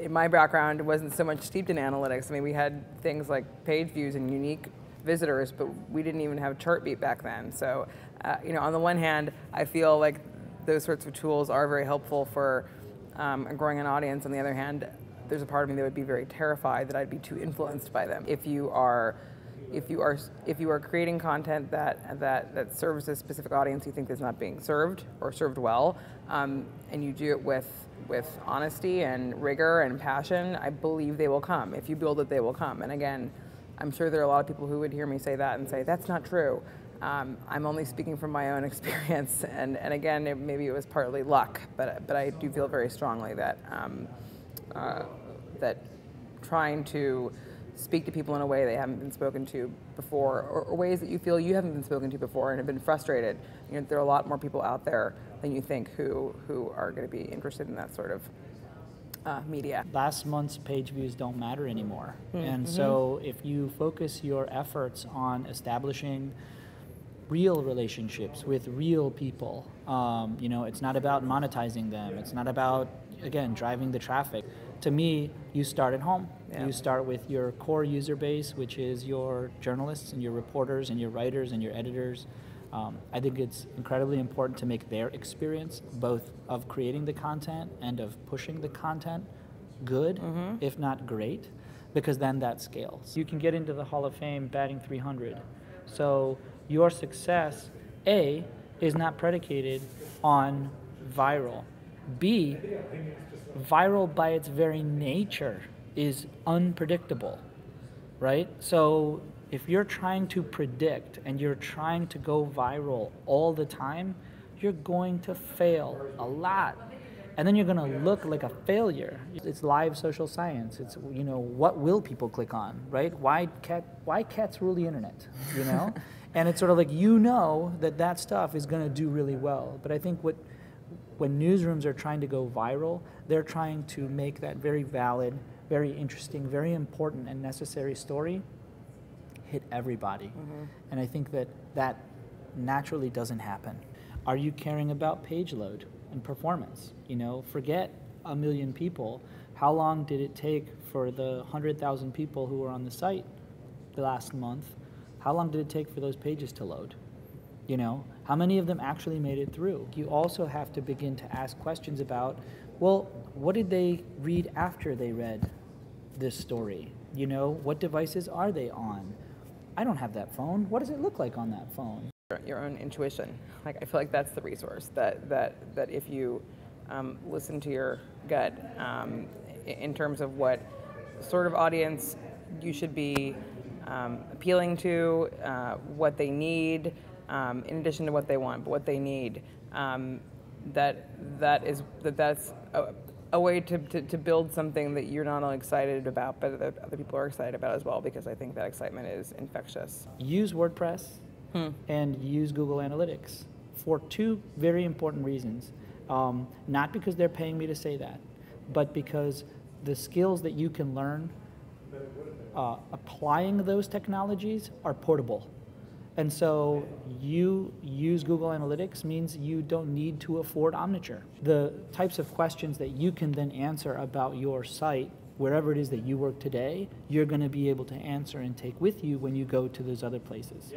in my background, it wasn't so much steeped in analytics. I mean, we had things like page views and unique visitors, but we didn't even have Chartbeat back then. So, on the one hand, I feel like those sorts of tools are very helpful for growing an audience. On the other hand, there's a part of me that would be very terrified that I'd be too influenced by them. If you are creating content that serves a specific audience you think is not being served or served well, and you do it with honesty and rigor and passion, I believe they will come. If you build it, they will come. And again, I'm sure there are a lot of people who would hear me say that and say, that's not true. I'm only speaking from my own experience, and again, maybe it was partly luck, but I do feel very strongly that that trying to speak to people in a way they haven't been spoken to before, or ways that you feel you haven't been spoken to before and have been frustrated. There are a lot more people out there than you think who are going to be interested in that sort of media. Last month's page views don't matter anymore. And so if you focus your efforts on establishing real relationships with real people, it's not about monetizing them. It's not about, again, driving the traffic. To me, you start at home. Yeah. You start with your core user base, which is your journalists and your reporters and your writers and your editors. I think it's incredibly important to make their experience, both of creating the content and of pushing the content, good, if not great, because then that scales. You can get into the Hall of Fame batting 300. So your success, A, is not predicated on viral. B, viral by its very nature is unpredictable, right? So if you're trying to predict and you're trying to go viral all the time, you're going to fail a lot. And then you're going to look like a failure. It's live social science. It's, what will people click on, right? Why cats rule the internet, And it's sort of like, that stuff is going to do really well. But I think when newsrooms are trying to go viral, they're trying to make that very valid, very interesting, very important and necessary story hit everybody. And I think that naturally doesn't happen. Are you caring about page load and performance? Forget 1 million people. How long did it take for the 100,000 people who were on the site the last month? How long did it take for those pages to load? How many of them actually made it through? You also have to begin to ask questions about, well, what did they read after they read this story? What devices are they on? I don't have that phone. What does it look like on that phone? Your own intuition. I feel like that's the resource, that if you listen to your gut in terms of what sort of audience you should be appealing to, what they need, in addition to what they want, but what they need. That's a way to build something that you're not only excited about, but that other people are excited about as well, because I think that excitement is infectious. Use WordPress and use Google Analytics for two very important reasons. Not because they're paying me to say that, but because the skills that you can learn applying those technologies are portable. And so you use Google Analytics means you don't need to afford Omniture. The types of questions that you can then answer about your site, wherever it is that you work today, you're going to be able to answer and take with you when you go to those other places.